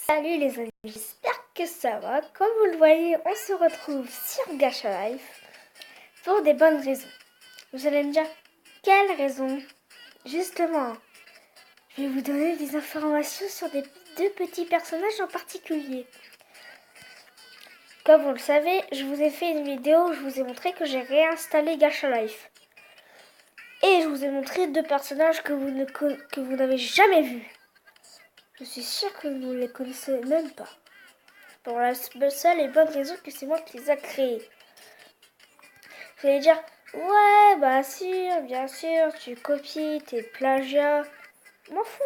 Salut les amis, j'espère que ça va. Comme vous le voyez, on se retrouve sur Gacha Life pour des bonnes raisons. Vous allez me dire, quelles raisons? Justement, je vais vous donner des informations sur deux petits personnages en particulier. Comme vous le savez, je vous ai fait une vidéo où je vous ai montré que j'ai réinstallé Gacha Life. Et je vous ai montré deux personnages que vous n'avez jamais vus. Je suis sûre que vous ne les connaissez même pas. Pour la seule et bonne raison que c'est moi qui les ai créés. Vous allez dire, ouais, bah sûr, bien sûr, tu copies, t'es plagiat. M'en fous.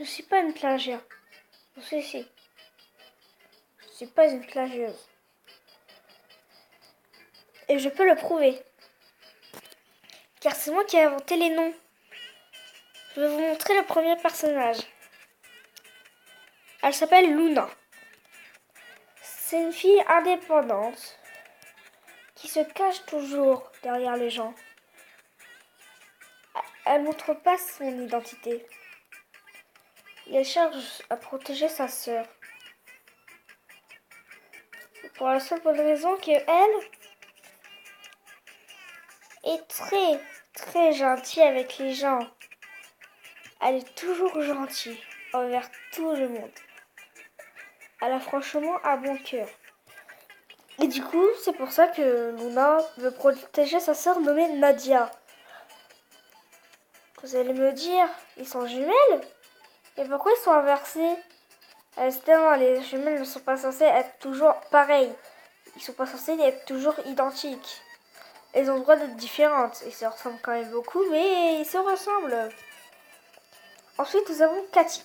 Je suis pas une plagiat. Si. Je suis pas une plagieuse. Et je peux le prouver. Car c'est moi qui ai inventé les noms. Je vais vous montrer le premier personnage. Elle s'appelle Luna. C'est une fille indépendante qui se cache toujours derrière les gens. Elle montre pas son identité. Et elle cherche à protéger sa sœur. Pour la seule bonne raison qu'elle est très gentille avec les gens. Elle est toujours gentille envers tout le monde. Elle a franchement un bon cœur. Et du coup, c'est pour ça que Luna veut protéger sa sœur nommée Nadia. Vous allez me dire, ils sont jumelles? Et pourquoi ils sont inversés? Évidemment, les jumelles ne sont pas censées être toujours pareilles. Ils ne sont pas censés être toujours identiques. Elles ont le droit d'être différentes. Ils se ressemblent quand même beaucoup, mais ils se ressemblent. Ensuite, nous avons Cathy,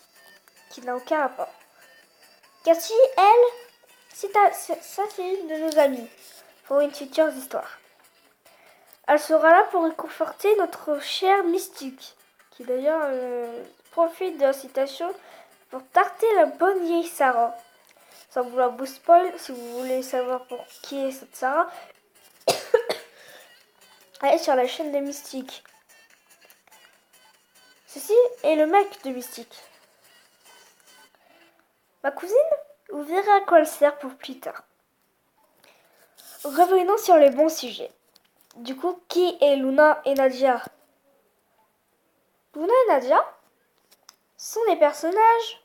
qui n'a aucun rapport. Cathy, elle, ça c'est une de nos amies, pour une future histoire. Elle sera là pour réconforter notre cher Mystique, qui d'ailleurs profite de la citation pour tarter la bonne vieille Sarah. Sans vouloir vous spoil, si vous voulez savoir pour qui est cette Sarah, allez sur la chaîne de Mystique. Ceci est le mec de Mystique. Ma cousine, vous verrez à quoi elle sert pour plus tard. Revenons sur les bons sujets. Du coup, qui est Luna et Nadia? Luna et Nadia sont des personnages...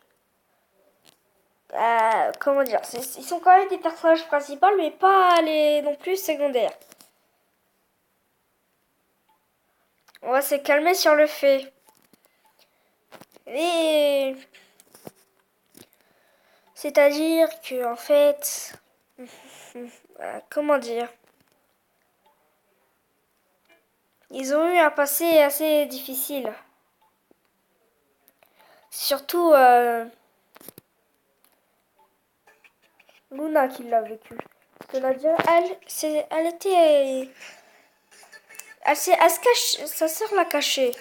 comment dire, ils sont quand même des personnages principaux, mais pas les non plus secondaires. On va se calmer sur le fait. Et... c'est-à-dire que, en fait... comment dire? Ils ont eu un passé assez difficile. Surtout Luna qui l'a vécu. Parce que Nadia, elle était... Elle se cache, sa sœur l'a cachée.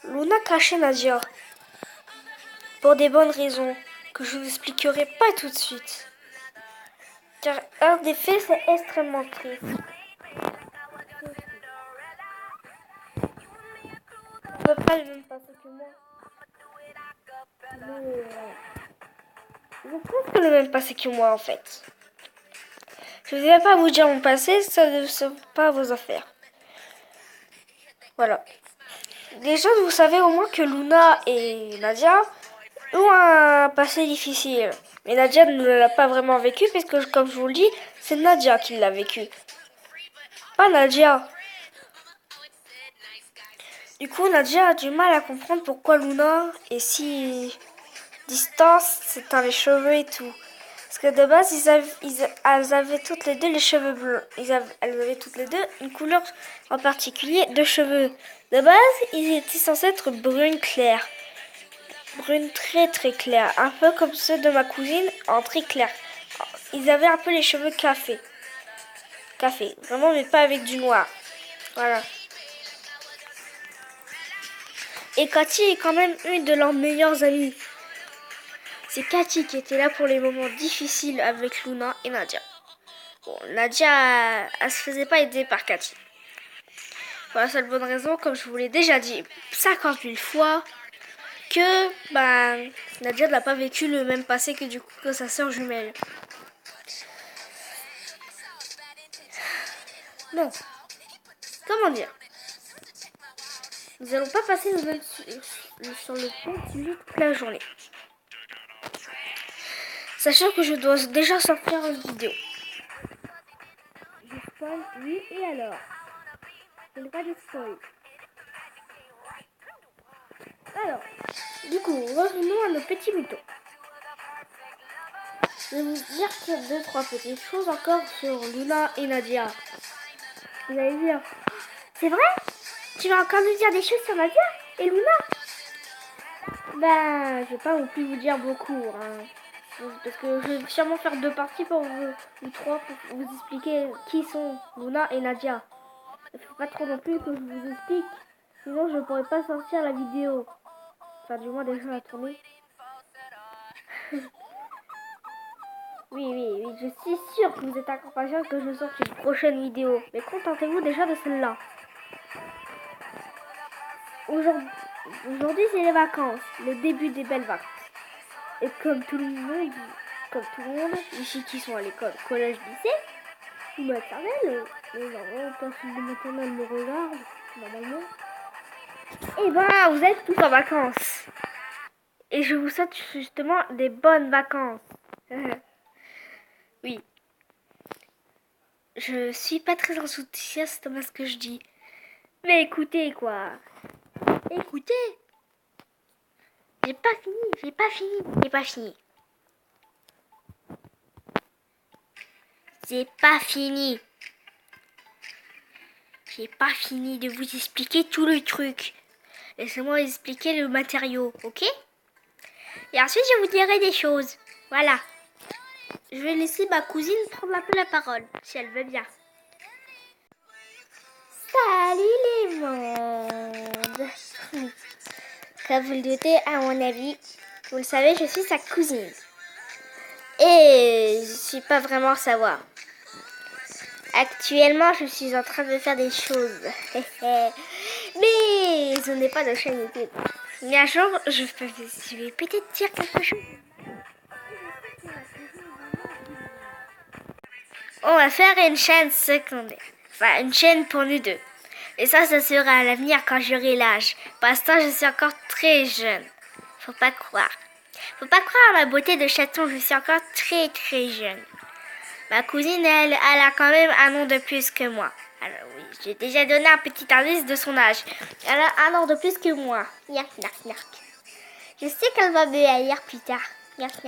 Luna cachait Nadia. Pour des bonnes raisons que je vous expliquerai pas tout de suite. Car un des faits, c'est extrêmement triste. À peu près le même passé que moi. Ils ont presque le même passé que moi en fait. Je ne vais pas vous dire mon passé, ça ne sont pas vos affaires. Voilà. Déjà, vous savez au moins que Luna et Nadia ont un passé difficile. Mais Nadia ne l'a pas vraiment vécu, puisque comme je vous le dis, c'est Nadia qui l'a vécu. Pas Nadia. Du coup, Nadia a du mal à comprendre pourquoi Luna est si distance, s'éteint les cheveux et tout. Parce que de base, elles avaient toutes les deux les cheveux bleus. Elles avaient toutes les deux une couleur en particulier de cheveux. De base, ils étaient censés être brunes claires. Brunes très claires. Un peu comme ceux de ma cousine en très clair. Ils avaient un peu les cheveux café. Café. Vraiment, mais pas avec du noir. Voilà. Et Cathy est quand même une de leurs meilleures amies. C'est Cathy qui était là pour les moments difficiles avec Luna et Nadia. Bon, Nadia, elle se faisait pas aider par Cathy. Pour la seule bonne raison, comme je vous l'ai déjà dit 50 000 fois, que bah, Nadia n'a pas vécu le même passé que du coup que sa sœur jumelle. Bon, comment dire? Nous allons pas passer sur le même sujet toute la journée. Sachant que je dois déjà sortir une vidéo. Je spoil, oui, et alors? Je n'ai pas de spoil. Alors, du coup, revenons à nos petits moutons. Je vais vous dire qu'il y a 2-3 petites choses encore sur Luna et Nadia. Vous allez dire, c'est vrai? Tu vas encore nous dire des choses sur Nadia et Luna? Ben, je vais pas non plus vous dire beaucoup, hein. Parce que je vais sûrement faire 2 parties pour vous, ou 3 pour vous expliquer qui sont Luna et Nadia. Il faut pas trop non plus que je vous explique, sinon je pourrais pas sortir la vidéo. Enfin, du moins déjà la tourner. Oui, je suis sûre que vous êtes encore patient que je sorte une prochaine vidéo. Mais contentez-vous déjà de celle-là. Aujourd'hui, c'est les vacances, le début des belles vacances. Et comme tout le monde, ici qui sont à l'école, collège, lycée, ou maternelle, les enfants, personne de maternelle me regarde, normalement. Et ben, vous êtes tous en vacances. Et je vous souhaite justement des bonnes vacances. Oui. Je suis pas très enthousiaste dans ce que je dis. Mais écoutez, quoi. Écoutez. J'ai pas fini. J'ai pas fini de vous expliquer tout le truc. Laissez-moi vous expliquer le matériau, ok? Et ensuite, je vous dirai des choses. Voilà. Je vais laisser ma cousine prendre un peu la parole, si elle veut bien. Salut les mondes. Comme vous le doutez, à mon avis, vous le savez, je suis sa cousine. Et je suis pas vraiment savoir. Actuellement, je suis en train de faire des choses. Mais ce n'est pas de chaîne YouTube. Mais un jour, je vais peut-être dire quelque chose. On va faire une chaîne secondaire. Enfin, une chaîne pour nous deux. Et ça sera à l'avenir quand j'aurai l'âge. Pour l'instant, je suis encore très jeune. Faut pas croire. Faut pas croire à ma beauté de chaton, je suis encore très très jeune. Ma cousine, elle a quand même un an de plus que moi. Alors oui, j'ai déjà donné un petit indice de son âge. Elle a un an de plus que moi. Yark. Je sais qu'elle va me haïr plus tard. Yark.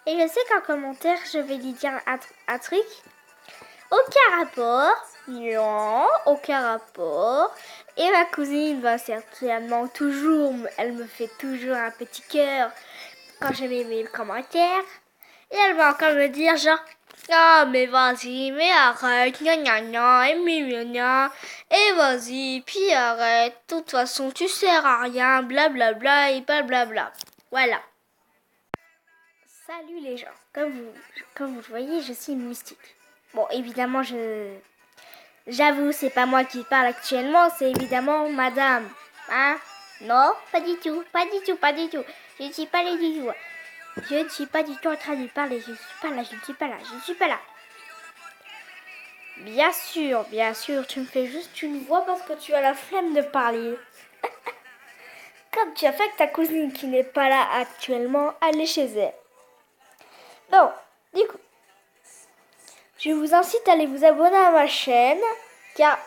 Et je sais qu'en commentaire, je vais lui dire un truc. Aucun rapport. Non, aucun rapport. Et ma cousine va certainement toujours, elle me fait toujours un petit cœur quand je mets mes commentaires. Et elle va encore me dire genre, ah mais vas-y, mais arrête, et vas-y, puis arrête, de toute façon tu sers à rien, blablabla et blablabla. Voilà. Salut les gens, comme vous le voyez, je suis une mystique. Bon, évidemment, j'avoue, c'est pas moi qui parle actuellement, c'est évidemment madame. Hein? Non, pas du tout. Je ne suis pas du tout. Je ne suis pas du tout en train de parler, je ne suis pas là. Bien sûr, tu me fais juste une voix parce que tu as la flemme de parler. Comme tu as fait avec ta cousine qui n'est pas là actuellement, allez chez elle. Bon, du coup, je vous incite à aller vous abonner à ma chaîne, car...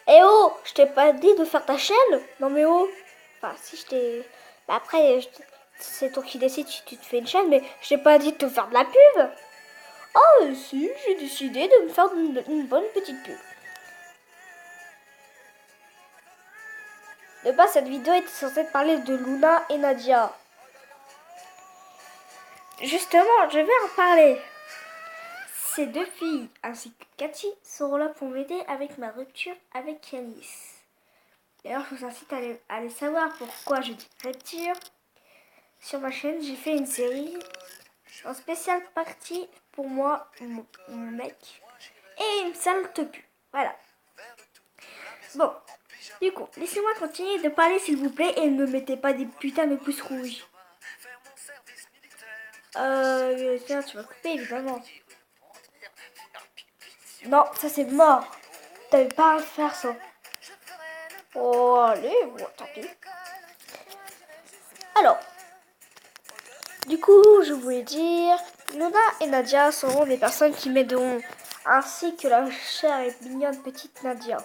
Eh oh, je t'ai pas dit de faire ta chaîne? Non mais oh. Enfin, si je t'ai... Après, c'est toi qui décides si tu te fais une chaîne, mais je t'ai pas dit de te faire de la pub. Oh si, j'ai décidé de me faire une bonne petite pub. De base, cette vidéo était censée parler de Luna et Nadia. Justement, je vais en parler. Ces 2 filles, ainsi que Cathy, seront là pour m'aider avec ma rupture avec Candice. D'ailleurs, je vous incite à aller savoir pourquoi je dis rupture. Sur ma chaîne, j'ai fait une série en spéciale partie pour moi, mon mec, et une salle te pue. Voilà. Bon, Du coup, laissez-moi continuer de parler s'il vous plaît et ne me mettez pas des putains de pouces rouges. Tiens, tu vas couper évidemment. Non, ça c'est mort. T'avais pas à faire ça. Oh, allez, bon, tant pis. Alors, du coup, je voulais dire, Luna et Nadia seront des personnes qui m'aideront, ainsi que la chère et mignonne petite Nadia,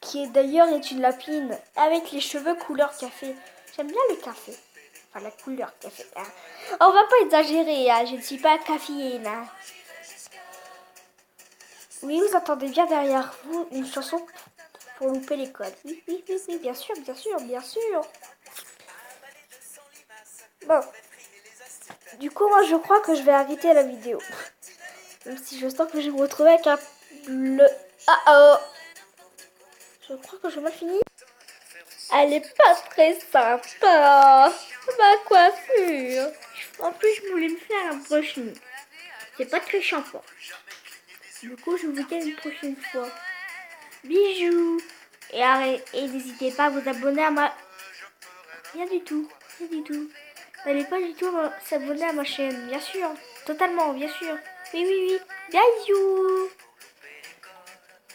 qui est d'ailleurs est une lapine, avec les cheveux couleur café. J'aime bien le café. Enfin, la couleur café. Hein. On va pas exagérer, hein. Je ne suis pas caféine. Hein. Oui, vous entendez bien derrière vous une chanson pour louper les codes. Oui, oui, oui, oui, bien sûr, bien sûr, bien sûr. Bon. Du coup, moi, je crois que je vais arrêter la vidéo. Même si je sens que je vais me retrouver avec un bleu. Ah oh. Je crois que je vais mal finir. Elle est pas très sympa. Ma coiffure. En plus, je voulais me faire un brushing. C'est pas très shampoing. Du coup, je vous dis à une prochaine fois. Bisous. Et n'hésitez pas à vous abonner à ma... Rien du tout. Rien du tout. N'allez pas du tout s'abonner à ma chaîne. Bien sûr. Totalement, bien sûr. Oui, oui, oui. Bisous.